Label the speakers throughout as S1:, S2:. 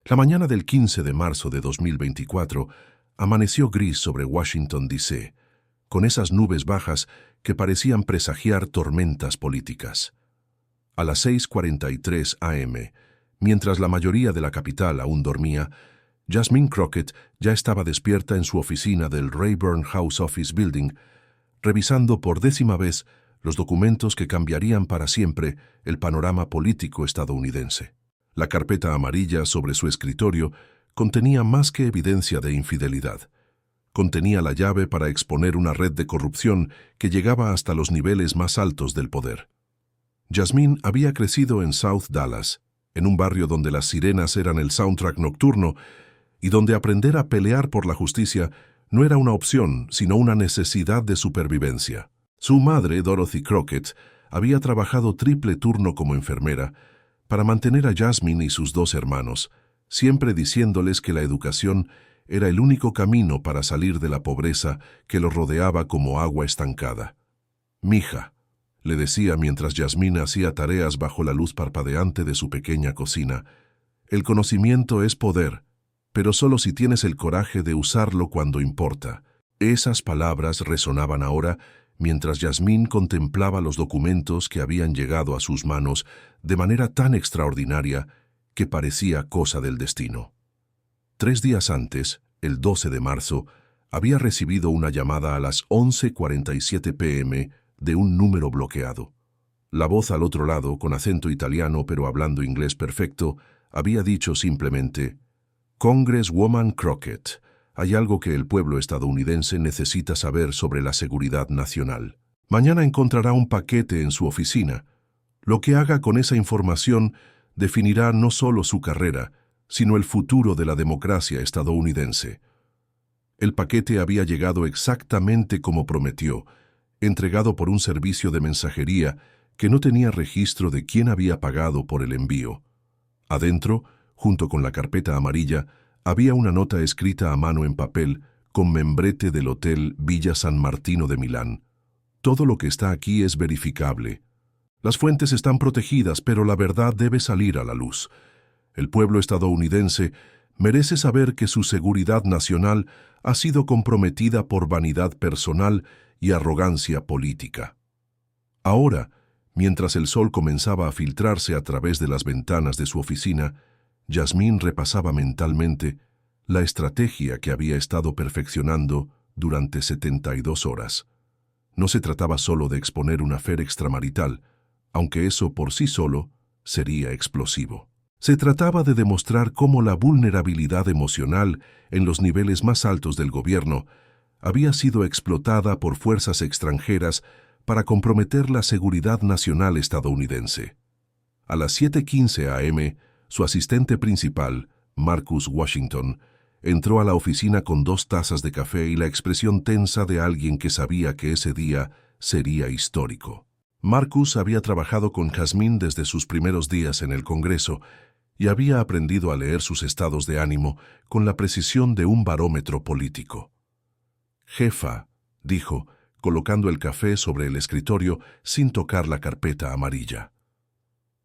S1: La mañana del 15 de marzo de 2024 amaneció gris sobre Washington, D.C., con esas nubes bajas que parecían presagiar tormentas políticas. A las 6:43 a.m., mientras la mayoría de la capital aún dormía, Jasmine Crockett ya estaba despierta en su oficina del Rayburn House Office Building, revisando por 10ª vez los documentos que cambiarían para siempre el panorama político estadounidense. La carpeta amarilla sobre su escritorio contenía más que evidencia de infidelidad. Contenía la llave para exponer una red de corrupción que llegaba hasta los niveles más altos del poder. Jasmine había crecido en South Dallas, en un barrio donde las sirenas eran el soundtrack nocturno y donde aprender a pelear por la justicia no era una opción, sino una necesidad de supervivencia. Su madre, Dorothy Crockett, había trabajado triple turno como enfermera para mantener a Jasmine y sus 2 hermanos, siempre diciéndoles que la educación era el único camino para salir de la pobreza que los rodeaba como agua estancada. «Mija», le decía mientras Jasmine hacía tareas bajo la luz parpadeante de su pequeña cocina, «el conocimiento es poder, pero solo si tienes el coraje de usarlo cuando importa». Esas palabras resonaban ahora mientras Jasmine contemplaba los documentos que habían llegado a sus manos de manera tan extraordinaria que parecía cosa del destino. 3 días antes, el 12 de marzo, había recibido una llamada a las 11:47 p.m. de un número bloqueado. La voz al otro lado, con acento italiano pero hablando inglés perfecto, había dicho simplemente: «Congresswoman Crockett, hay algo que el pueblo estadounidense necesita saber sobre la seguridad nacional. Mañana encontrará un paquete en su oficina. Lo que haga con esa información definirá no solo su carrera, sino el futuro de la democracia estadounidense». El paquete había llegado exactamente como prometió, entregado por un servicio de mensajería que no tenía registro de quién había pagado por el envío. Adentro, junto con la carpeta amarilla, había una nota escrita a mano en papel con membrete del Hotel Villa San Martino de Milán. «Todo lo que está aquí es verificable. Las fuentes están protegidas, pero la verdad debe salir a la luz. El pueblo estadounidense merece saber que su seguridad nacional ha sido comprometida por vanidad personal y arrogancia política». Ahora, mientras el sol comenzaba a filtrarse a través de las ventanas de su oficina, Jasmine repasaba mentalmente la estrategia que había estado perfeccionando durante 72 horas. No se trataba solo de exponer un affair extramarital, aunque eso por sí solo sería explosivo. Se trataba de demostrar cómo la vulnerabilidad emocional en los niveles más altos del gobierno había sido explotada por fuerzas extranjeras para comprometer la seguridad nacional estadounidense. A las 7:15 a.m., su asistente principal, Marcus Washington, entró a la oficina con 2 tazas de café y la expresión tensa de alguien que sabía que ese día sería histórico. Marcus había trabajado con Jasmine desde sus primeros días en el Congreso y había aprendido a leer sus estados de ánimo con la precisión de un barómetro político. «Jefa», dijo, colocando el café sobre el escritorio sin tocar la carpeta amarilla.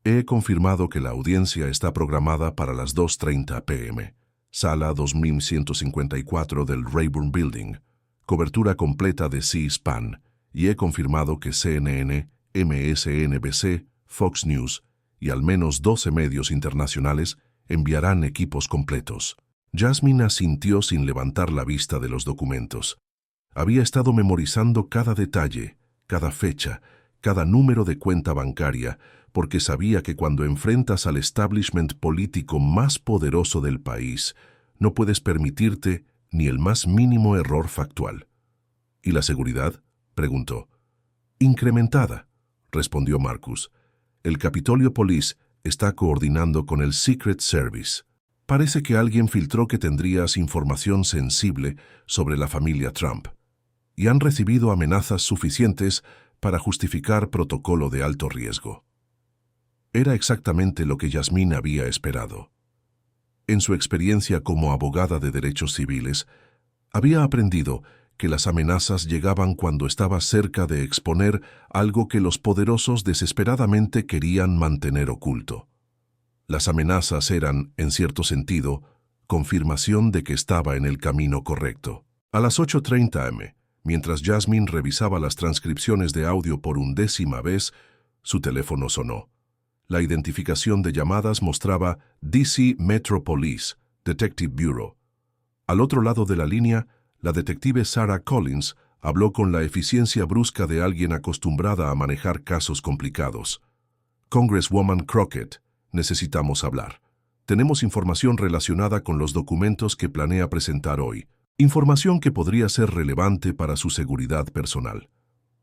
S1: «He confirmado que la audiencia está programada para las 2:30 p.m. Sala 2154 del Rayburn Building. Cobertura completa de C-SPAN. Y he confirmado que CNN, MSNBC, Fox News y al menos 12 medios internacionales enviarán equipos completos». Jasmine asintió sin levantar la vista de los documentos. Había estado memorizando cada detalle, cada fecha, cada número de cuenta bancaria, porque sabía que cuando enfrentas al establishment político más poderoso del país, no puedes permitirte ni el más mínimo error factual. «¿Y la seguridad?», preguntó. «Incrementada», respondió Marcus. «El Capitolio Police está coordinando con el Secret Service. Parece que alguien filtró que tendrías información sensible sobre la familia Trump, y han recibido amenazas suficientes para justificar protocolo de alto riesgo». Era exactamente lo que Jasmine había esperado. En su experiencia como abogada de derechos civiles, había aprendido que las amenazas llegaban cuando estaba cerca de exponer algo que los poderosos desesperadamente querían mantener oculto. Las amenazas eran, en cierto sentido, confirmación de que estaba en el camino correcto. A las 8:30 am, mientras Jasmine revisaba las transcripciones de audio por 1ª vez, su teléfono sonó. La identificación de llamadas mostraba DC Metro Police, Detective Bureau. Al otro lado de la línea, la detective Sarah Collins habló con la eficiencia brusca de alguien acostumbrada a manejar casos complicados. Congresswoman Crockett, necesitamos hablar. Tenemos información relacionada con los documentos que planea presentar hoy. Información que podría ser relevante para su seguridad personal.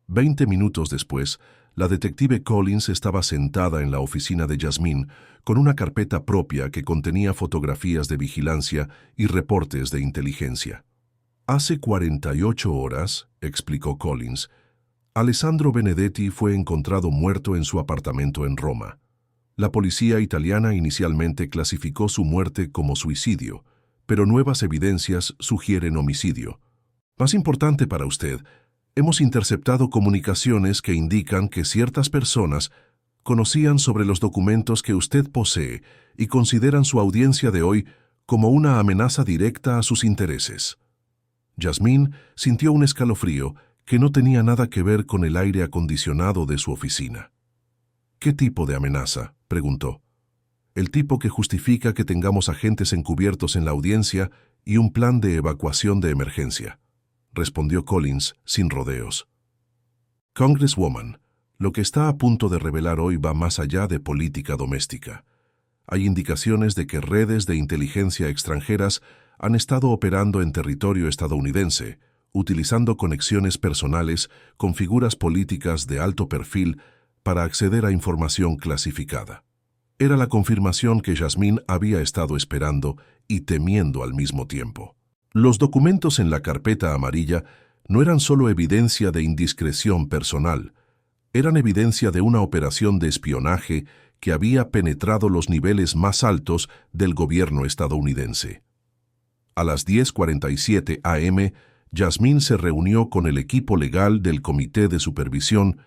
S1: 20 minutos después, la detective Collins estaba sentada en la oficina de Jasmine con una carpeta propia que contenía fotografías de vigilancia y reportes de inteligencia. Hace 48 horas, explicó Collins, Alessandro Benedetti fue encontrado muerto en su apartamento en Roma. La policía italiana inicialmente clasificó su muerte como suicidio, pero nuevas evidencias sugieren homicidio. Más importante para usted, hemos interceptado comunicaciones que indican que ciertas personas conocían sobre los documentos que usted posee y consideran su audiencia de hoy como una amenaza directa a sus intereses. Jasmine sintió un escalofrío que no tenía nada que ver con el aire acondicionado de su oficina. ¿Qué tipo de amenaza?, preguntó. El tipo que justifica que tengamos agentes encubiertos en la audiencia y un plan de evacuación de emergencia, respondió Collins sin rodeos. Congresswoman, lo que está a punto de revelar hoy va más allá de política doméstica. Hay indicaciones de que redes de inteligencia extranjeras han estado operando en territorio estadounidense, utilizando conexiones personales con figuras políticas de alto perfil para acceder a información clasificada. Era la confirmación que Jasmine había estado esperando y temiendo al mismo tiempo. Los documentos en la carpeta amarilla no eran solo evidencia de indiscreción personal, eran evidencia de una operación de espionaje que había penetrado los niveles más altos del gobierno estadounidense. A las 10:47 am, Jasmine se reunió con el equipo legal del Comité de Supervisión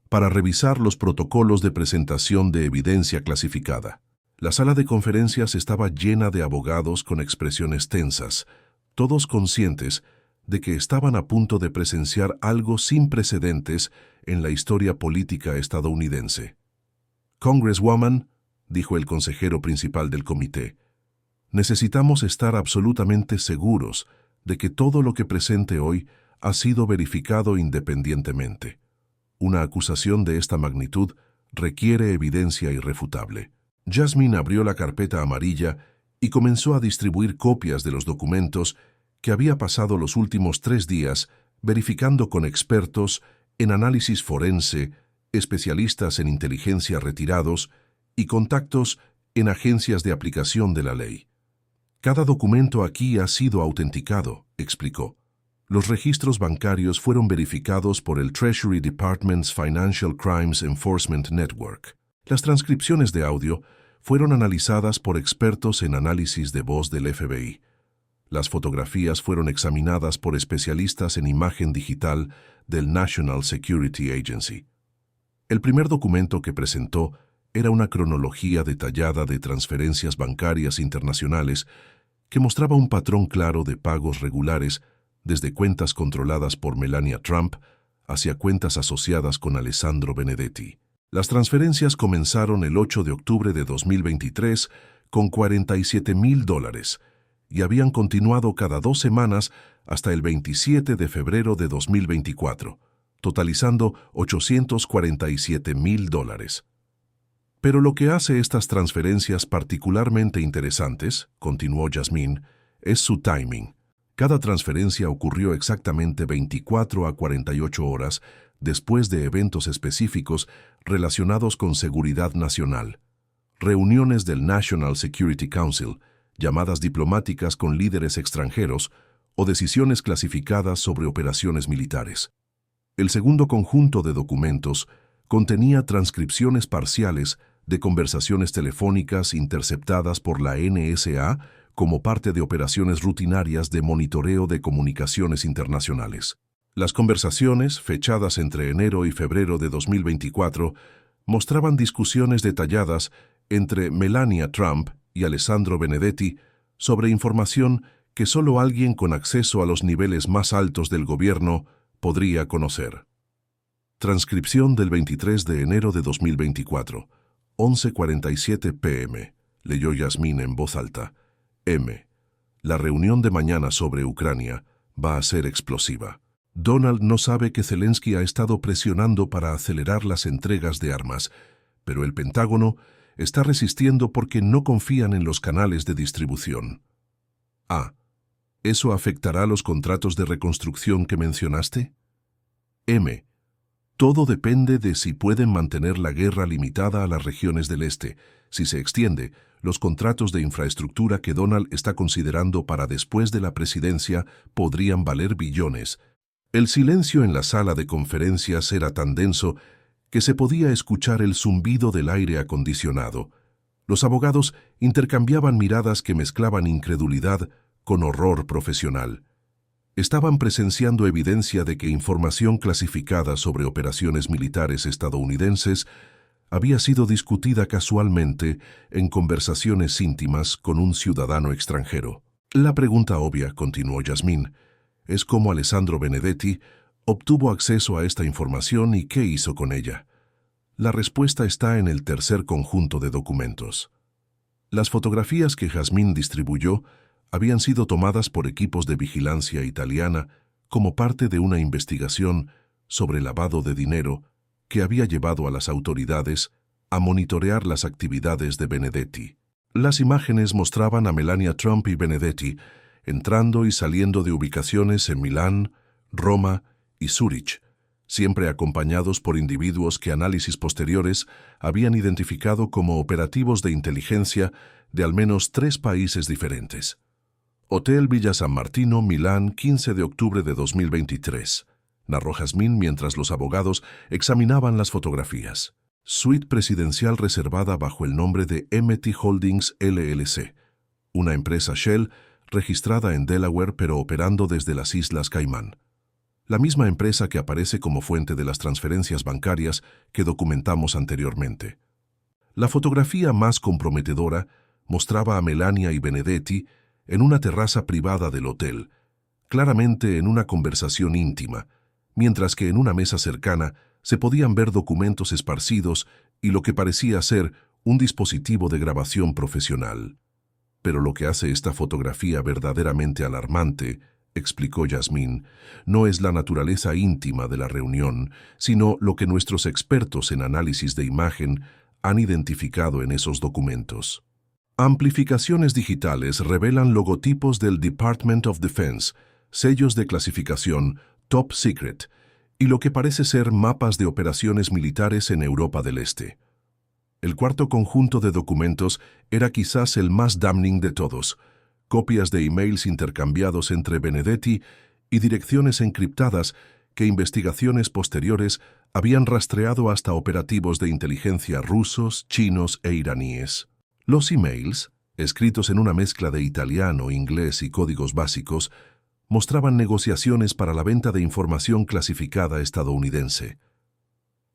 S1: para revisar los protocolos de presentación de evidencia clasificada. La sala de conferencias estaba llena de abogados con expresiones tensas, todos conscientes de que estaban a punto de presenciar algo sin precedentes en la historia política estadounidense. Congresswoman, dijo el consejero principal del comité, necesitamos estar absolutamente seguros de que todo lo que presente hoy ha sido verificado independientemente. Una acusación de esta magnitud requiere evidencia irrefutable. Jasmine abrió la carpeta amarilla y comenzó a distribuir copias de los documentos que había pasado los últimos 3 días verificando con expertos en análisis forense, especialistas en inteligencia retirados y contactos en agencias de aplicación de la ley. Cada documento aquí ha sido autenticado, explicó. Los registros bancarios fueron verificados por el Treasury Department's Financial Crimes Enforcement Network. Las transcripciones de audio fueron analizadas por expertos en análisis de voz del FBI. Las fotografías fueron examinadas por especialistas en imagen digital del National Security Agency. El primer documento que presentó era una cronología detallada de transferencias bancarias internacionales que mostraba un patrón claro de pagos regulares desde cuentas controladas por Melania Trump hacia cuentas asociadas con Alessandro Benedetti. Las transferencias comenzaron el 8 de octubre de 2023 con $47,000 y habían continuado cada 2 semanas hasta el 27 de febrero de 2024, totalizando $847,000. Pero lo que hace estas transferencias particularmente interesantes, continuó Jasmine, es su timing. Cada transferencia ocurrió exactamente 24 a 48 horas después de eventos específicos relacionados con seguridad nacional, reuniones del National Security Council, llamadas diplomáticas con líderes extranjeros o decisiones clasificadas sobre operaciones militares. El segundo conjunto de documentos contenía transcripciones parciales de conversaciones telefónicas interceptadas por la NSA como parte de operaciones rutinarias de monitoreo de comunicaciones internacionales. Las conversaciones, fechadas entre enero y febrero de 2024, mostraban discusiones detalladas entre Melania Trump y Alessandro Benedetti sobre información que solo alguien con acceso a los niveles más altos del gobierno podría conocer. Transcripción del 23 de enero de 2024, 11:47 p.m. Leyó Yasmín en voz alta. M. La reunión de mañana sobre Ucrania va a ser explosiva. Donald no sabe que Zelensky ha estado presionando para acelerar las entregas de armas, pero el Pentágono está resistiendo porque no confían en los canales de distribución. A. ¿Eso afectará los contratos de reconstrucción que mencionaste? M. Todo depende de si pueden mantener la guerra limitada a las regiones del este. Si se extiende, los contratos de infraestructura que Donald está considerando para después de la presidencia podrían valer billones. El silencio en la sala de conferencias era tan denso que se podía escuchar el zumbido del aire acondicionado. Los abogados intercambiaban miradas que mezclaban incredulidad con horror profesional. Estaban presenciando evidencia de que información clasificada sobre operaciones militares estadounidenses había sido discutida casualmente en conversaciones íntimas con un ciudadano extranjero. La pregunta obvia, continuó Yasmín, es cómo Alessandro Benedetti obtuvo acceso a esta información y qué hizo con ella. La respuesta está en el tercer conjunto de documentos. Las fotografías que Yasmín distribuyó habían sido tomadas por equipos de vigilancia italiana como parte de una investigación sobre lavado de dinero que había llevado a las autoridades a monitorear las actividades de Benedetti. Las imágenes mostraban a Melania Trump y Benedetti entrando y saliendo de ubicaciones en Milán, Roma y Zúrich, siempre acompañados por individuos que análisis posteriores habían identificado como operativos de inteligencia de al menos 3 países diferentes. Hotel Villa San Martino, Milán, 15 de octubre de 2023. Narró Yasmín mientras los abogados examinaban las fotografías. Suite presidencial reservada bajo el nombre de MT Holdings LLC, una empresa Shell registrada en Delaware pero operando desde las Islas Caimán. La misma empresa que aparece como fuente de las transferencias bancarias que documentamos anteriormente. La fotografía más comprometedora mostraba a Melania y Benedetti en una terraza privada del hotel, claramente en una conversación íntima, mientras que en una mesa cercana se podían ver documentos esparcidos y lo que parecía ser un dispositivo de grabación profesional. Pero lo que hace esta fotografía verdaderamente alarmante, explicó Yasmín, no es la naturaleza íntima de la reunión, sino lo que nuestros expertos en análisis de imagen han identificado en esos documentos. Amplificaciones digitales revelan logotipos del Department of Defense, sellos de clasificación Top Secret, y lo que parece ser mapas de operaciones militares en Europa del Este. El cuarto conjunto de documentos era quizás el más damning de todos, copias de emails intercambiados entre Benedetti y direcciones encriptadas que investigaciones posteriores habían rastreado hasta operativos de inteligencia rusos, chinos e iraníes. Los emails, escritos en una mezcla de italiano, inglés y códigos básicos, mostraban negociaciones para la venta de información clasificada estadounidense.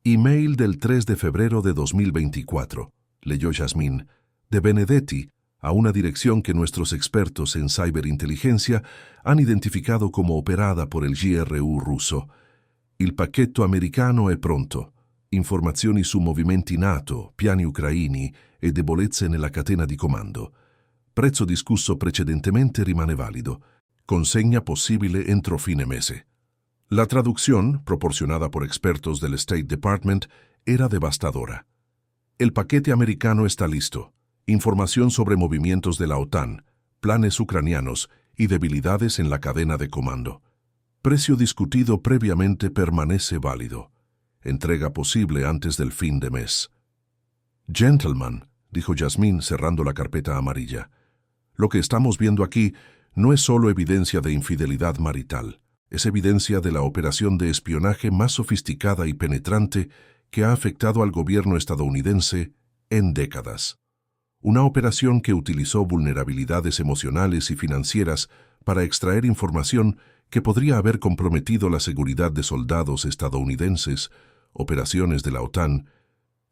S1: Email del 3 de febrero de 2024, leyó Yasmín, de Benedetti a una dirección que nuestros expertos en ciberinteligencia han identificado como operada por el GRU russo. Il pacchetto americano è pronto. Informazioni su movimenti NATO, piani ucraini e debolezze nella catena di comando. Prezzo discusso precedentemente rimane valido. Consegna possibile entro fine mese. La traducción, proporcionada por expertos del State Department, era devastadora. El paquete americano está listo. Información sobre movimientos de la OTAN, planes ucranianos y debilidades en la cadena de comando. Precio discutido previamente permanece válido. Entrega posible antes del fin de mes. Gentleman, dijo Yasmín cerrando la carpeta amarilla, lo que estamos viendo aquí no es solo evidencia de infidelidad marital, es evidencia de la operación de espionaje más sofisticada y penetrante que ha afectado al gobierno estadounidense en décadas. Una operación que utilizó vulnerabilidades emocionales y financieras para extraer información que podría haber comprometido la seguridad de soldados estadounidenses, operaciones de la OTAN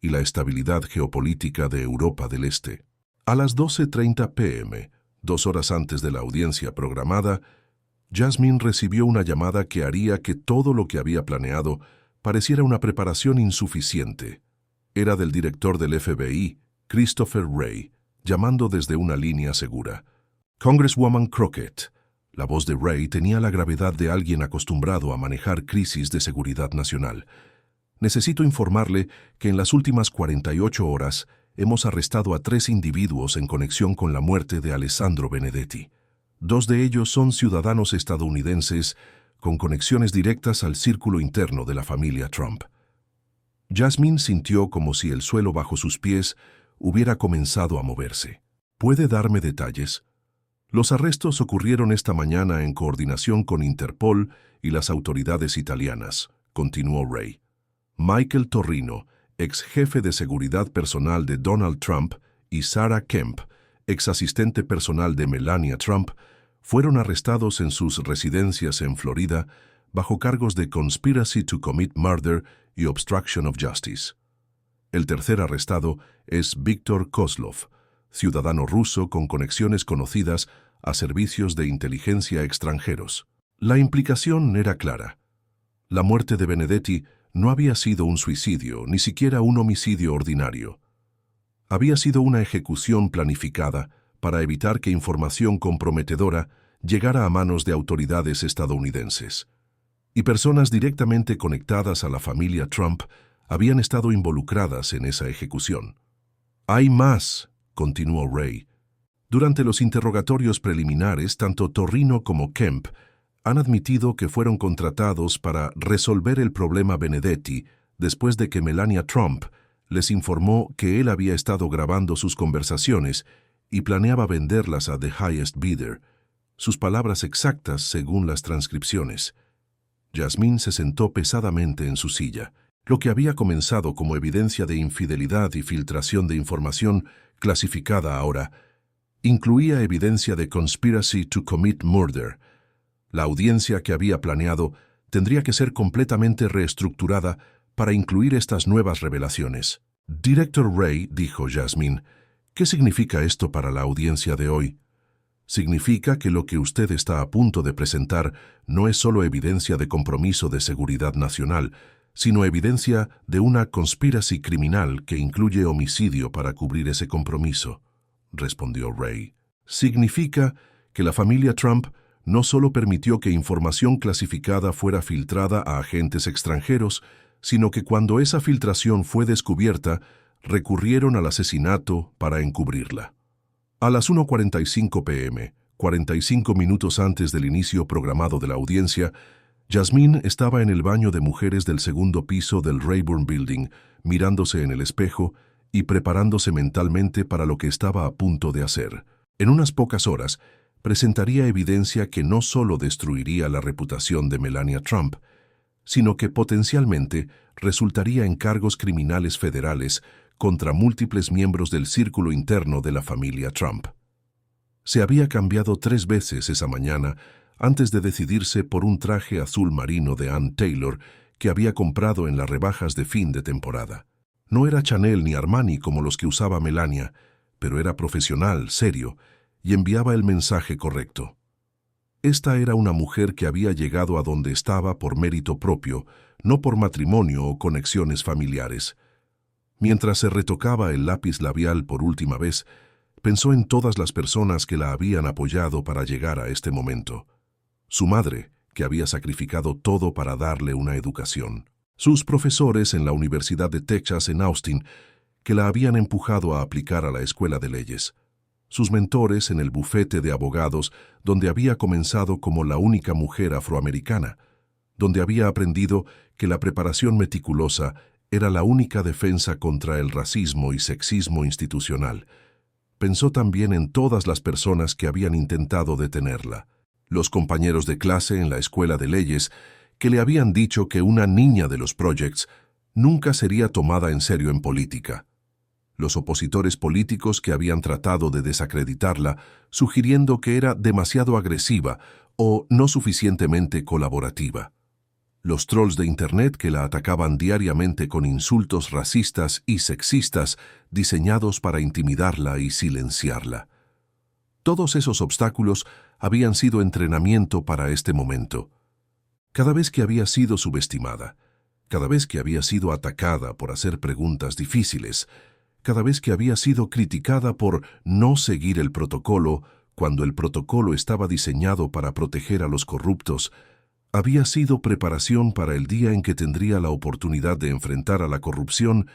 S1: y la estabilidad geopolítica de Europa del Este. A las 12:30 p.m., 2 horas antes de la audiencia programada, Jasmine recibió una llamada que haría que todo lo que había planeado pareciera una preparación insuficiente. Era del director del FBI, Christopher Wray, llamando desde una línea segura. Congresswoman Crockett. La voz de Wray tenía la gravedad de alguien acostumbrado a manejar crisis de seguridad nacional. Necesito informarle que en las últimas 48 horas hemos arrestado a 3 individuos en conexión con la muerte de Alessandro Benedetti. 2 de ellos son ciudadanos estadounidenses con conexiones directas al círculo interno de la familia Trump. Jasmine sintió como si el suelo bajo sus pies hubiera comenzado a moverse. ¿Puede darme detalles? Los arrestos ocurrieron esta mañana en coordinación con Interpol y las autoridades italianas, continuó Wray. Michael Torrino, ex jefe de seguridad personal de Donald Trump, y Sarah Kemp, ex asistente personal de Melania Trump, fueron arrestados en sus residencias en Florida bajo cargos de conspiracy to commit murder y obstruction of justice. El tercer arrestado es Viktor Kozlov, ciudadano ruso con conexiones conocidas a servicios de inteligencia extranjeros. La implicación era clara. La muerte de Benedetti no había sido un suicidio, ni siquiera un homicidio ordinario. Había sido una ejecución planificada para evitar que información comprometedora llegara a manos de autoridades estadounidenses. Y personas directamente conectadas a la familia Trump habían estado involucradas en esa ejecución. Hay más, continuó Wray. Durante los interrogatorios preliminares, tanto Torrino como Kemp han admitido que fueron contratados para resolver el problema Benedetti después de que Melania Trump les informó que él había estado grabando sus conversaciones y planeaba venderlas a The Highest Bidder, sus palabras exactas según las transcripciones. Jasmine se sentó pesadamente en su silla. Lo que había comenzado como evidencia de infidelidad y filtración de información clasificada ahora incluía evidencia de conspiracy to commit murder. La audiencia que había planeado tendría que ser completamente reestructurada para incluir estas nuevas revelaciones. Director Wray, dijo Jasmine, ¿qué significa esto para la audiencia de hoy? Significa que lo que usted está a punto de presentar no es solo evidencia de compromiso de seguridad nacional, sino evidencia de una conspiracy criminal que incluye homicidio para cubrir ese compromiso, respondió Wray. Significa que la familia Trump no solo permitió que información clasificada fuera filtrada a agentes extranjeros, sino que cuando esa filtración fue descubierta, recurrieron al asesinato para encubrirla. A las 1:45 p.m., 45 minutos antes del inicio programado de la audiencia, Jasmine estaba en el baño de mujeres del segundo piso del Rayburn Building, mirándose en el espejo y preparándose mentalmente para lo que estaba a punto de hacer. En unas pocas horas, presentaría evidencia que no solo destruiría la reputación de Melania Trump, sino que potencialmente resultaría en cargos criminales federales contra múltiples miembros del círculo interno de la familia Trump. Se había cambiado 3 veces esa mañana antes de decidirse por un traje azul marino de Ann Taylor que había comprado en las rebajas de fin de temporada. No era Chanel ni Armani como los que usaba Melania, pero era profesional, serio, y enviaba el mensaje correcto. Esta era una mujer que había llegado a donde estaba por mérito propio, no por matrimonio o conexiones familiares. Mientras se retocaba el lápiz labial por última vez, pensó en todas las personas que la habían apoyado para llegar a este momento. Su madre, que había sacrificado todo para darle una educación. Sus profesores en la Universidad de Texas en Austin, que la habían empujado a aplicar a la escuela de leyes. Sus mentores en el bufete de abogados, donde había comenzado como la única mujer afroamericana, donde había aprendido que la preparación meticulosa era la única defensa contra el racismo y sexismo institucional. Pensó también en todas las personas que habían intentado detenerla. Los compañeros de clase en la escuela de leyes que le habían dicho que una niña de los Projects nunca sería tomada en serio en política. Los opositores políticos que habían tratado de desacreditarla, sugiriendo que era demasiado agresiva o no suficientemente colaborativa. Los trolls de Internet que la atacaban diariamente con insultos racistas y sexistas diseñados para intimidarla y silenciarla. Todos esos obstáculos habían sido entrenamiento para este momento. Cada vez que había sido subestimada, cada vez que había sido atacada por hacer preguntas difíciles, cada vez que había sido criticada por no seguir el protocolo cuando el protocolo estaba diseñado para proteger a los corruptos, había sido preparación para el día en que tendría la oportunidad de enfrentar a la corrupción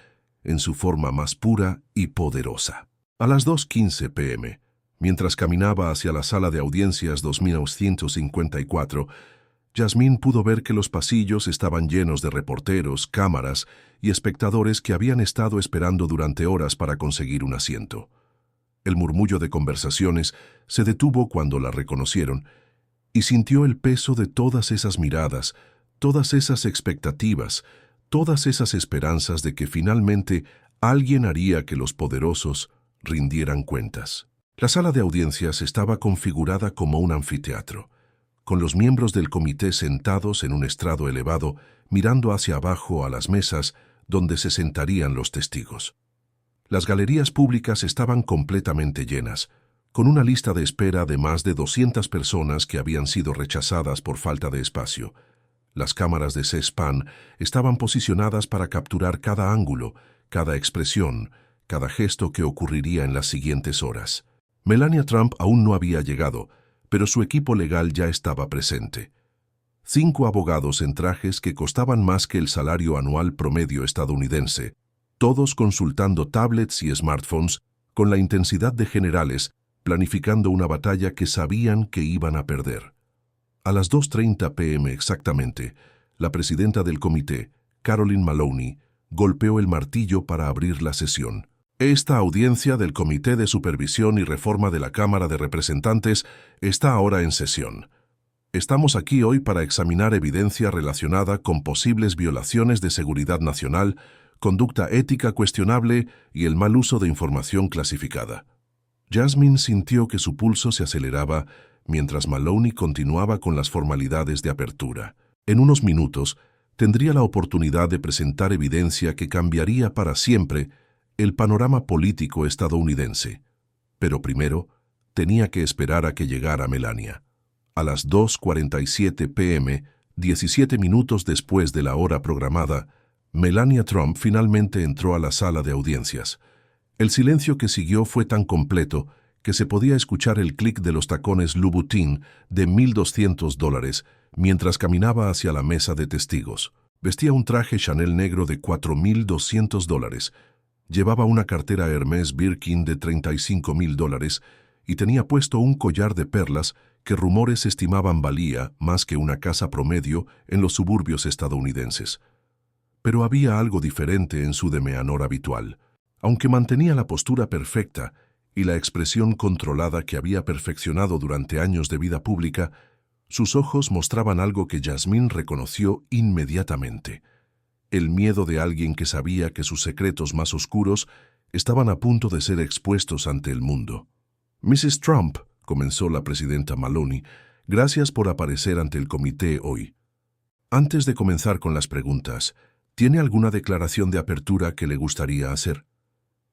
S1: en su forma más pura y poderosa. A las 2:15 p.m., mientras caminaba hacia la sala de audiencias 2954, Yasmín pudo ver que los pasillos estaban llenos de reporteros, cámaras y espectadores que habían estado esperando durante horas para conseguir un asiento. El murmullo de conversaciones se detuvo cuando la reconocieron y sintió el peso de todas esas miradas, todas esas expectativas, todas esas esperanzas de que finalmente alguien haría que los poderosos rindieran cuentas. La sala de audiencias estaba configurada como un anfiteatro, con los miembros del comité sentados en un estrado elevado, mirando hacia abajo a las mesas donde se sentarían los testigos. Las galerías públicas estaban completamente llenas, con una lista de espera de más de 200 personas que habían sido rechazadas por falta de espacio. Las cámaras de C-SPAN estaban posicionadas para capturar cada ángulo, cada expresión, cada gesto que ocurriría en las siguientes horas. Melania Trump aún no había llegado, pero su equipo legal ya estaba presente. 5 abogados en trajes que costaban más que el salario anual promedio estadounidense, todos consultando tablets y smartphones con la intensidad de generales, planificando una batalla que sabían que iban a perder. A las 2:30 p.m. exactamente, la presidenta del comité, Carolyn Maloney, golpeó el martillo para abrir la sesión. Esta audiencia del Comité de Supervisión y Reforma de la Cámara de Representantes está ahora en sesión. Estamos aquí hoy para examinar evidencia relacionada con posibles violaciones de seguridad nacional, conducta ética cuestionable y el mal uso de información clasificada. Yasmín sintió que su pulso se aceleraba mientras Maloney continuaba con las formalidades de apertura. En unos minutos, tendría la oportunidad de presentar evidencia que cambiaría para siempre el panorama político estadounidense. Pero primero, tenía que esperar a que llegara Melania. A las 2:47 p.m., 17 minutos después de la hora programada, Melania Trump finalmente entró a la sala de audiencias. El silencio que siguió fue tan completo que se podía escuchar el clic de los tacones Louboutin de $1,200 mientras caminaba hacia la mesa de testigos. Vestía un traje Chanel negro de $4,200, llevaba una cartera Hermès Birkin de $35,000 y tenía puesto un collar de perlas que rumores estimaban valía más que una casa promedio en los suburbios estadounidenses. Pero había algo diferente en su demeanor habitual. Aunque mantenía la postura perfecta y la expresión controlada que había perfeccionado durante años de vida pública, sus ojos mostraban algo que Yasmín reconoció inmediatamente: el miedo de alguien que sabía que sus secretos más oscuros estaban a punto de ser expuestos ante el mundo. «Mrs. Trump», comenzó la presidenta Maloney, «gracias por aparecer ante el comité hoy. Antes de comenzar con las preguntas, ¿tiene alguna declaración de apertura que le gustaría hacer?»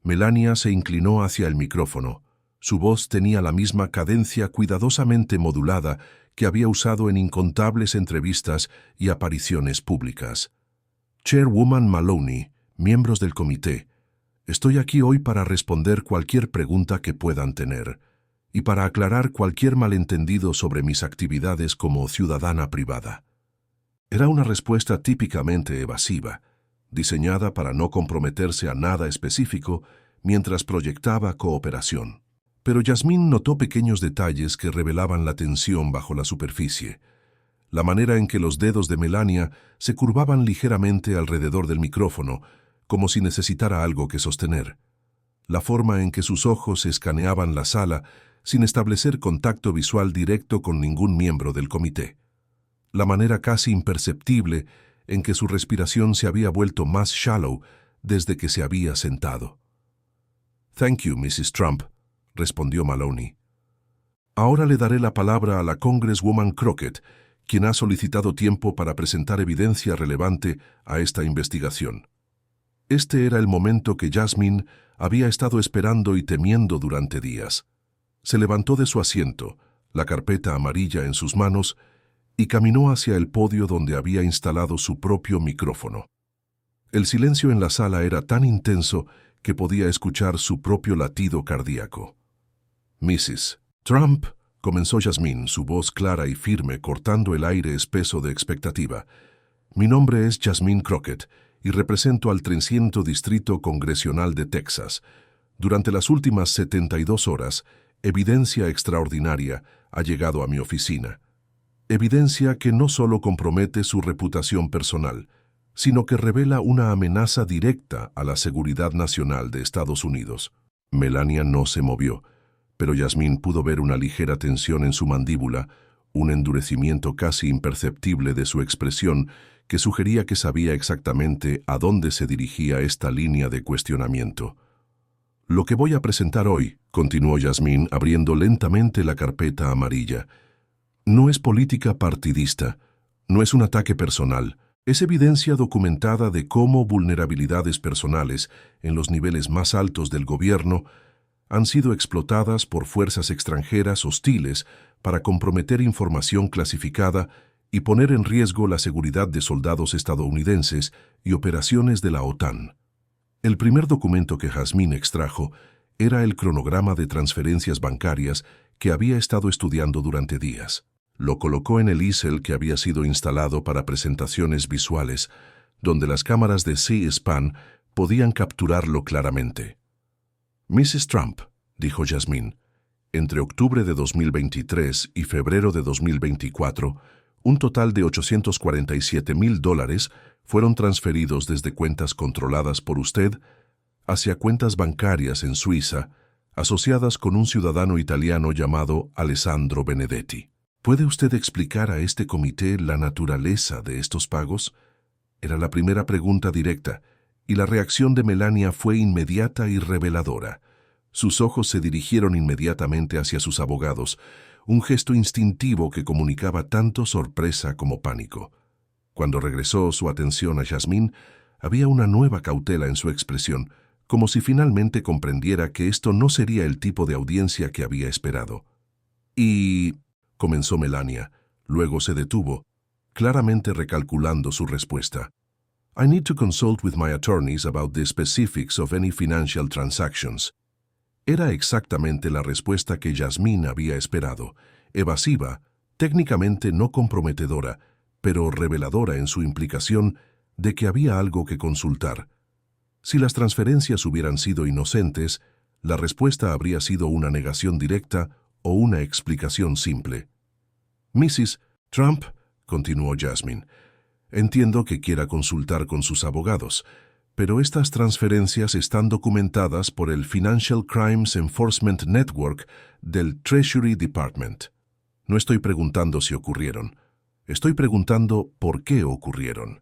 S1: Melania se inclinó hacia el micrófono. Su voz tenía la misma cadencia cuidadosamente modulada que había usado en incontables entrevistas y apariciones públicas. «Chairwoman Maloney, miembros del comité, estoy aquí hoy para responder cualquier pregunta que puedan tener y para aclarar cualquier malentendido sobre mis actividades como ciudadana privada». Era una respuesta típicamente evasiva, diseñada para no comprometerse a nada específico mientras proyectaba cooperación. Pero Yasmín notó pequeños detalles que revelaban la tensión bajo la superficie. La manera en que los dedos de Melania se curvaban ligeramente alrededor del micrófono, como si necesitara algo que sostener. La forma en que sus ojos escaneaban la sala sin establecer contacto visual directo con ningún miembro del comité. La manera casi imperceptible en que su respiración se había vuelto más shallow desde que se había sentado. «Thank you, Mrs. Trump», respondió Maloney. «Ahora le daré la palabra a la Congresswoman Crockett, quien ha solicitado tiempo para presentar evidencia relevante a esta investigación. Este era el momento que Jasmine había estado esperando y temiendo durante días. Se levantó de su asiento, la carpeta amarilla en sus manos, y caminó hacia el podio donde había instalado su propio micrófono. El silencio en la sala era tan intenso que podía escuchar su propio latido cardíaco. «Mrs. Trump», comenzó Jasmine, su voz clara y firme cortando el aire espeso de expectativa. «Mi nombre es Jasmine Crockett y represento al 300 Distrito Congresional de Texas. Durante las últimas 72 horas, evidencia extraordinaria ha llegado a mi oficina. Evidencia que no solo compromete su reputación personal, sino que revela una amenaza directa a la seguridad nacional de Estados Unidos». Melania no se movió, pero Jasmine pudo ver una ligera tensión en su mandíbula, un endurecimiento casi imperceptible de su expresión que sugería que sabía exactamente a dónde se dirigía esta línea de cuestionamiento. «Lo que voy a presentar hoy», continuó Jasmine abriendo lentamente la carpeta amarilla, «no es política partidista, no es un ataque personal. Es evidencia documentada de cómo vulnerabilidades personales en los niveles más altos del gobierno han sido explotadas por fuerzas extranjeras hostiles para comprometer información clasificada y poner en riesgo la seguridad de soldados estadounidenses y operaciones de la OTAN». El primer documento que Jasmine extrajo era el cronograma de transferencias bancarias que había estado estudiando durante días. Lo colocó en el easel que había sido instalado para presentaciones visuales, donde las cámaras de C-SPAN podían capturarlo claramente. «Mrs. Trump», dijo Jasmine, «entre octubre de 2023 y febrero de 2024, un total de $847,000 fueron transferidos desde cuentas controladas por usted hacia cuentas bancarias en Suiza, asociadas con un ciudadano italiano llamado Alessandro Benedetti. ¿Puede usted explicar a este comité la naturaleza de estos pagos?». Era la primera pregunta directa, y la reacción de Melania fue inmediata y reveladora. Sus ojos se dirigieron inmediatamente hacia sus abogados, un gesto instintivo que comunicaba tanto sorpresa como pánico. Cuando regresó su atención a Jasmine, había una nueva cautela en su expresión, como si finalmente comprendiera que esto no sería el tipo de audiencia que había esperado. «Y», comenzó Melania, luego se detuvo, claramente recalculando su respuesta. «I need to consult with my attorneys about the specifics of any financial transactions». Era exactamente la respuesta que Jasmine había esperado, evasiva, técnicamente no comprometedora, pero reveladora en su implicación de que había algo que consultar. Si las transferencias hubieran sido inocentes, la respuesta habría sido una negación directa o una explicación simple. «Mrs. Trump», continuó Jasmine, «entiendo que quiera consultar con sus abogados, pero estas transferencias están documentadas por el Financial Crimes Enforcement Network del Treasury Department. No estoy preguntando si ocurrieron. Estoy preguntando por qué ocurrieron».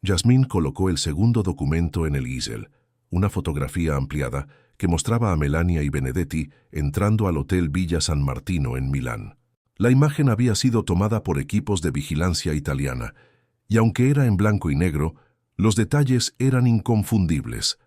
S1: Jasmine colocó el segundo documento en el easel, una fotografía ampliada que mostraba a Melania y Benedetti entrando al Hotel Villa San Martino en Milán. La imagen había sido tomada por equipos de vigilancia italiana, y aunque era en blanco y negro, los detalles eran inconfundibles.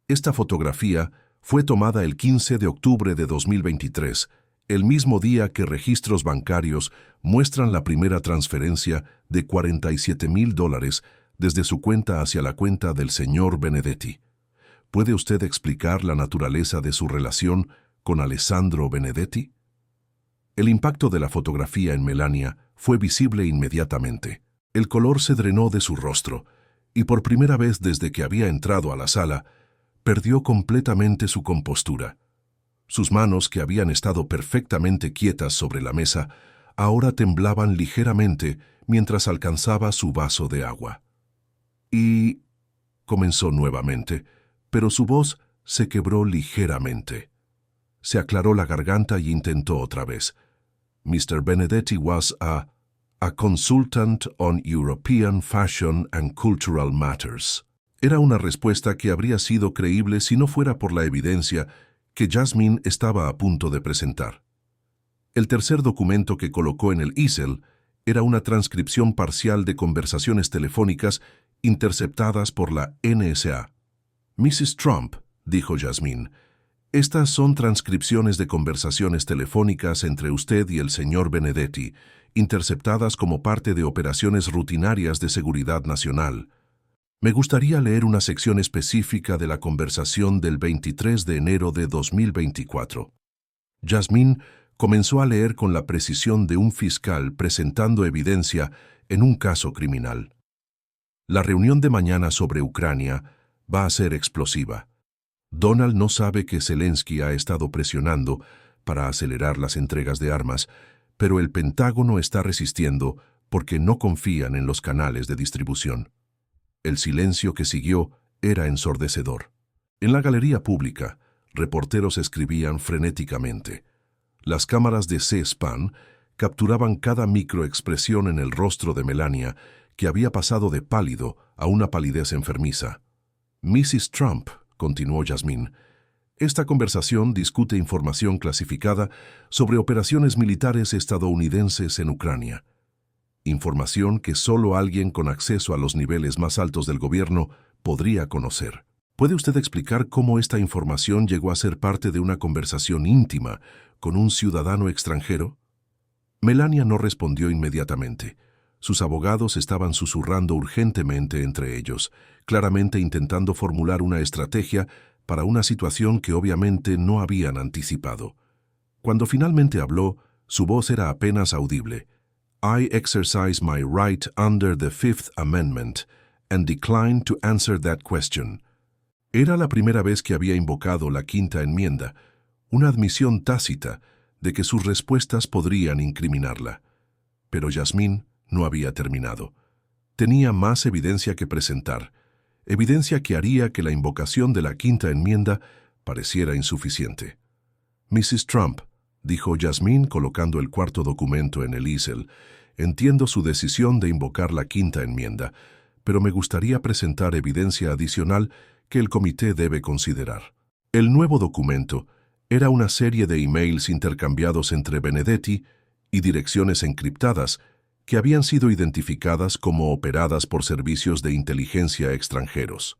S1: Esta fotografía fue tomada el 15 de octubre de 2023, el mismo día que registros bancarios muestran la primera transferencia de $47,000 desde su cuenta hacia la cuenta del señor Benedetti. ¿Puede usted explicar la naturaleza de su relación con Alessandro Benedetti? El impacto de la fotografía en Melania fue visible inmediatamente. El color se drenó de su rostro, y por primera vez desde que había entrado a la sala, perdió completamente su compostura. Sus manos, que habían estado perfectamente quietas sobre la mesa, ahora temblaban ligeramente mientras alcanzaba su vaso de agua. «Y», comenzó nuevamente, pero su voz se quebró ligeramente. Se aclaró la garganta y intentó otra vez. «Mr. Benedetti was a consultant on European fashion and cultural matters». Era una respuesta que habría sido creíble si no fuera por la evidencia que Jasmine estaba a punto de presentar. El tercer documento que colocó en el easel Era una transcripción parcial de conversaciones telefónicas interceptadas por la NSA. Mrs. Trump, dijo Jasmine, estas son transcripciones de conversaciones telefónicas entre usted y el señor Benedetti, interceptadas como parte de operaciones rutinarias de seguridad nacional. Me gustaría leer una sección específica de la conversación del 23 de enero de 2024. Jasmine comenzó a leer con la precisión de un fiscal presentando evidencia en un caso criminal. La reunión de mañana sobre Ucrania va a ser explosiva. Donald no sabe que Zelensky ha estado presionando para acelerar las entregas de armas, pero el Pentágono está resistiendo porque no confían en los canales de distribución. El silencio que siguió era ensordecedor. En la galería pública, reporteros escribían frenéticamente. Las cámaras de C-SPAN capturaban cada microexpresión en el rostro de Melania, que había pasado de pálido a una palidez enfermiza. Mrs. Trump, continuó Jasmine, esta conversación discute información clasificada sobre operaciones militares estadounidenses en Ucrania. Información que solo alguien con acceso a los niveles más altos del gobierno podría conocer. ¿Puede usted explicar cómo esta información llegó a ser parte de una conversación íntima con un ciudadano extranjero? Melania no respondió inmediatamente. Sus abogados estaban susurrando urgentemente entre ellos, claramente intentando formular una estrategia para una situación que obviamente no habían anticipado. Cuando finalmente habló, su voz era apenas audible. I exercise my right under the Fifth Amendment and decline to answer that question. Era la primera vez que había invocado la Quinta Enmienda, una admisión tácita de que sus respuestas podrían incriminarla. Pero Jasmine no había terminado. Tenía más evidencia que presentar, evidencia que haría que la invocación de la Quinta Enmienda pareciera insuficiente. Mrs. Trump, dijo Jasmine colocando el cuarto documento en el easel, entiendo su decisión de invocar la Quinta Enmienda, pero me gustaría presentar evidencia adicional que el comité debe considerar. El nuevo documento era una serie de emails intercambiados entre Benedetti y direcciones encriptadas que habían sido identificadas como operadas por servicios de inteligencia extranjeros.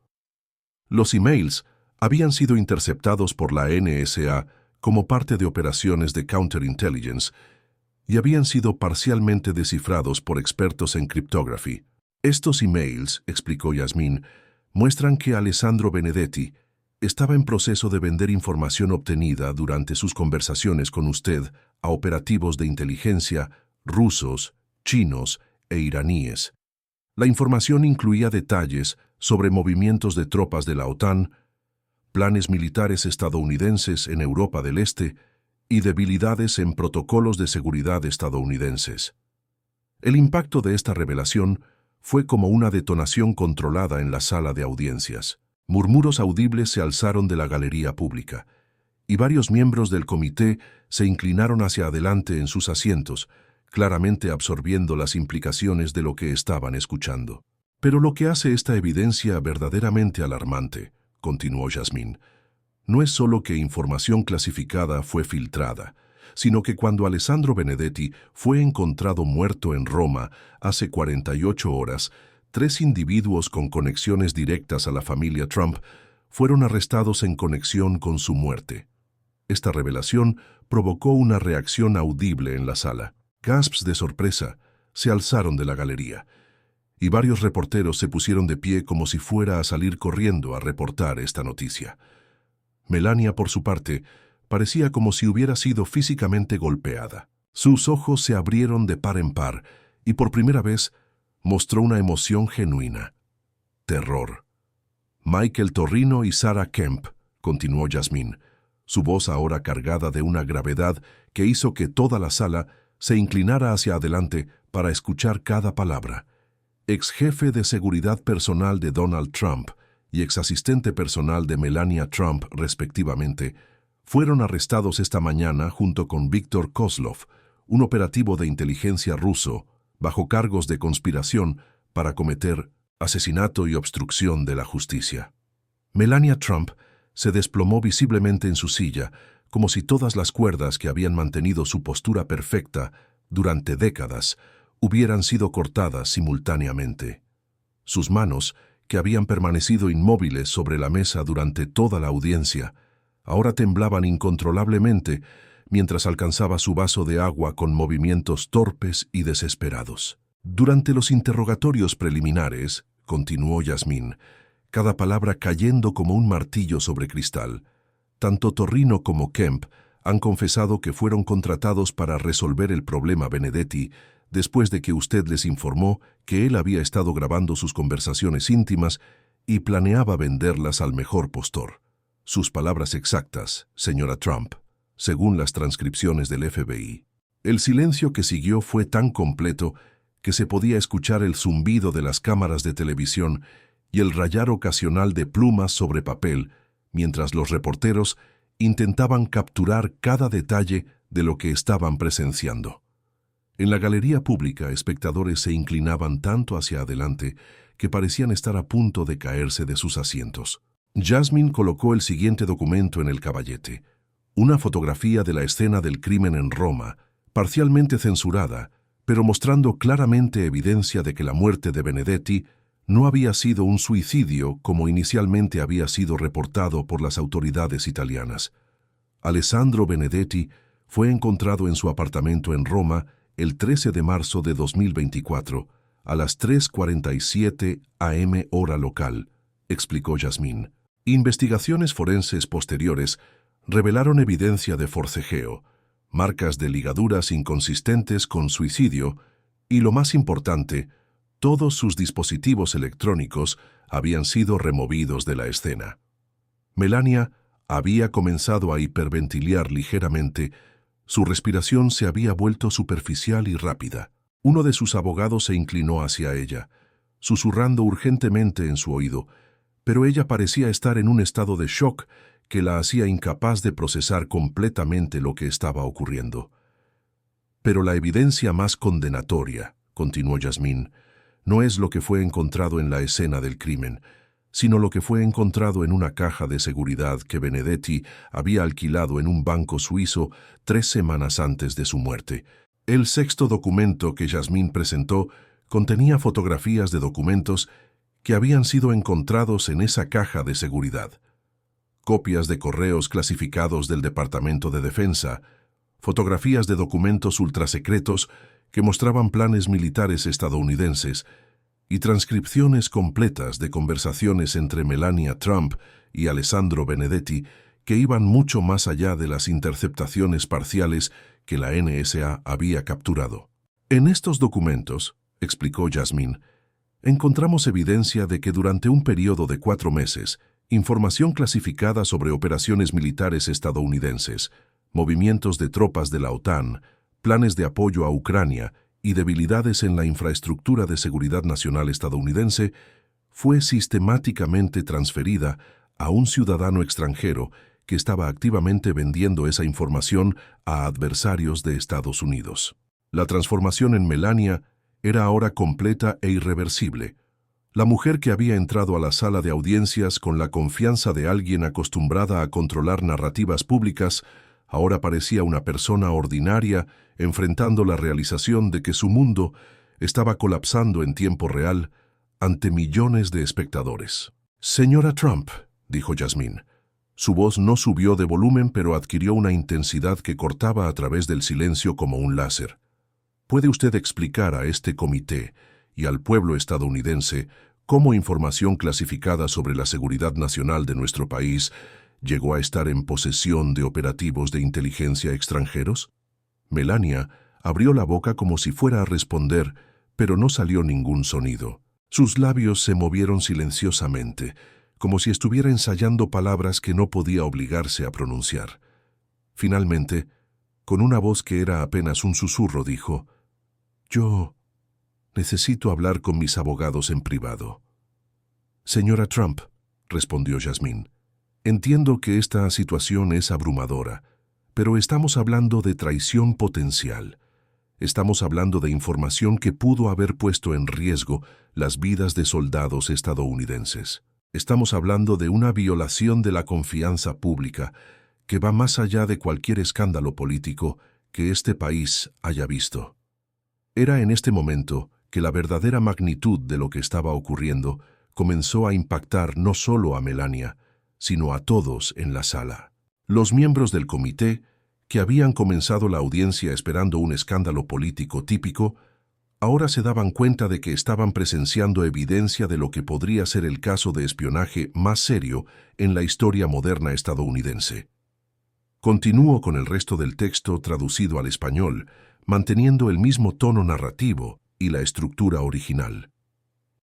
S1: Los emails habían sido interceptados por la NSA como parte de operaciones de counterintelligence y habían sido parcialmente descifrados por expertos en cryptography. Estos emails, explicó Jasmine, muestran que Alessandro Benedetti estaba en proceso de vender información obtenida durante sus conversaciones con usted a operativos de inteligencia rusos, chinos e iraníes. La información incluía detalles sobre movimientos de tropas de la OTAN, planes militares estadounidenses en Europa del Este y debilidades en protocolos de seguridad estadounidenses. El impacto de esta revelación fue como una detonación controlada en la sala de audiencias. Murmuros audibles se alzaron de la galería pública, y varios miembros del comité se inclinaron hacia adelante en sus asientos, claramente absorbiendo las implicaciones de lo que estaban escuchando. Pero lo que hace esta evidencia verdaderamente alarmante, continuó Jasmine, no es solo que información clasificada fue filtrada, sino que cuando Alessandro Benedetti fue encontrado muerto en Roma hace 48 horas, 3 individuos con conexiones directas a la familia Trump fueron arrestados en conexión con su muerte. Esta revelación provocó una reacción audible en la sala. Gasps de sorpresa se alzaron de la galería, y varios reporteros se pusieron de pie como si fuera a salir corriendo a reportar esta noticia. Melania, por su parte, parecía como si hubiera sido físicamente golpeada. Sus ojos se abrieron de par en par, y por primera vez mostró una emoción genuina. Terror. Michael Torrino y Sarah Kemp, continuó Jasmine, su voz ahora cargada de una gravedad que hizo que toda la sala se inclinara hacia adelante para escuchar cada palabra. Ex jefe de seguridad personal de Donald Trump y ex asistente personal de Melania Trump, respectivamente, fueron arrestados esta mañana junto con Viktor Kozlov, un operativo de inteligencia ruso, bajo cargos de conspiración para cometer asesinato y obstrucción de la justicia. Melania Trump se desplomó visiblemente en su silla, como si todas las cuerdas que habían mantenido su postura perfecta durante décadas hubieran sido cortadas simultáneamente. Sus manos, que habían permanecido inmóviles sobre la mesa durante toda la audiencia, ahora temblaban incontrolablemente mientras alcanzaba su vaso de agua con movimientos torpes y desesperados. Durante los interrogatorios preliminares, continuó Yasmín, cada palabra cayendo como un martillo sobre cristal, tanto Torrino como Kemp han confesado que fueron contratados para resolver el problema Benedetti después de que usted les informó que él había estado grabando sus conversaciones íntimas y planeaba venderlas al mejor postor. Sus palabras exactas, señora Trump, según las transcripciones del FBI. El silencio que siguió fue tan completo que se podía escuchar el zumbido de las cámaras de televisión y el rayar ocasional de plumas sobre papel, mientras los reporteros intentaban capturar cada detalle de lo que estaban presenciando. En la galería pública, espectadores se inclinaban tanto hacia adelante que parecían estar a punto de caerse de sus asientos. Yasmín colocó el siguiente documento en el caballete, una fotografía de la escena del crimen en Roma, parcialmente censurada, pero mostrando claramente evidencia de que la muerte de Benedetti no había sido un suicidio como inicialmente había sido reportado por las autoridades italianas. Alessandro Benedetti fue encontrado en su apartamento en Roma el 13 de marzo de 2024, a las 3:47 am hora local, explicó Yasmín. Investigaciones forenses posteriores revelaron evidencia de forcejeo, marcas de ligaduras inconsistentes con suicidio y, lo más importante, todos sus dispositivos electrónicos habían sido removidos de la escena. Melania había comenzado a hiperventilar ligeramente. Su respiración se había vuelto superficial y rápida. Uno de sus abogados se inclinó hacia ella, susurrando urgentemente en su oído, pero ella parecía estar en un estado de shock que la hacía incapaz de procesar completamente lo que estaba ocurriendo. Pero la evidencia más condenatoria, continuó Yasmín, no es lo que fue encontrado en la escena del crimen, sino lo que fue encontrado en una caja de seguridad que Benedetti había alquilado en un banco suizo 3 semanas antes de su muerte. El sexto documento que Yasmín presentó contenía fotografías de documentos que habían sido encontrados en esa caja de seguridad. Copias de correos clasificados del Departamento de Defensa, fotografías de documentos ultrasecretos que mostraban planes militares estadounidenses y transcripciones completas de conversaciones entre Melania Trump y Alessandro Benedetti que iban mucho más allá de las interceptaciones parciales que la NSA había capturado. En estos documentos, explicó Yasmín, encontramos evidencia de que durante un periodo de 4 meses, información clasificada sobre operaciones militares estadounidenses, movimientos de tropas de la OTAN, planes de apoyo a Ucrania y debilidades en la infraestructura de seguridad nacional estadounidense, fue sistemáticamente transferida a un ciudadano extranjero que estaba activamente vendiendo esa información a adversarios de Estados Unidos. La transformación en Melania era ahora completa e irreversible. La mujer que había entrado a la sala de audiencias con la confianza de alguien acostumbrada a controlar narrativas públicas, ahora parecía una persona ordinaria enfrentando la realización de que su mundo estaba colapsando en tiempo real ante millones de espectadores. Señora Trump, dijo Yasmín. Su voz no subió de volumen, pero adquirió una intensidad que cortaba a través del silencio como un láser. ¿Puede usted explicar a este comité y al pueblo estadounidense cómo información clasificada sobre la seguridad nacional de nuestro país llegó a estar en posesión de operativos de inteligencia extranjeros? Melania abrió la boca como si fuera a responder, pero no salió ningún sonido. Sus labios se movieron silenciosamente, como si estuviera ensayando palabras que no podía obligarse a pronunciar. Finalmente, con una voz que era apenas un susurro, dijo: «Yo necesito hablar con mis abogados en privado». «Señora Trump», respondió Yasmín, «entiendo que esta situación es abrumadora, pero estamos hablando de traición potencial. Estamos hablando de información que pudo haber puesto en riesgo las vidas de soldados estadounidenses. Estamos hablando de una violación de la confianza pública que va más allá de cualquier escándalo político que este país haya visto». Era en este momento que la verdadera magnitud de lo que estaba ocurriendo comenzó a impactar no solo a Melania, sino a todos en la sala. Los miembros del comité, que habían comenzado la audiencia esperando un escándalo político típico, ahora se daban cuenta de que estaban presenciando evidencia de lo que podría ser el caso de espionaje más serio en la historia moderna estadounidense. Continúo con el resto del texto traducido al español, manteniendo el mismo tono narrativo y la estructura original.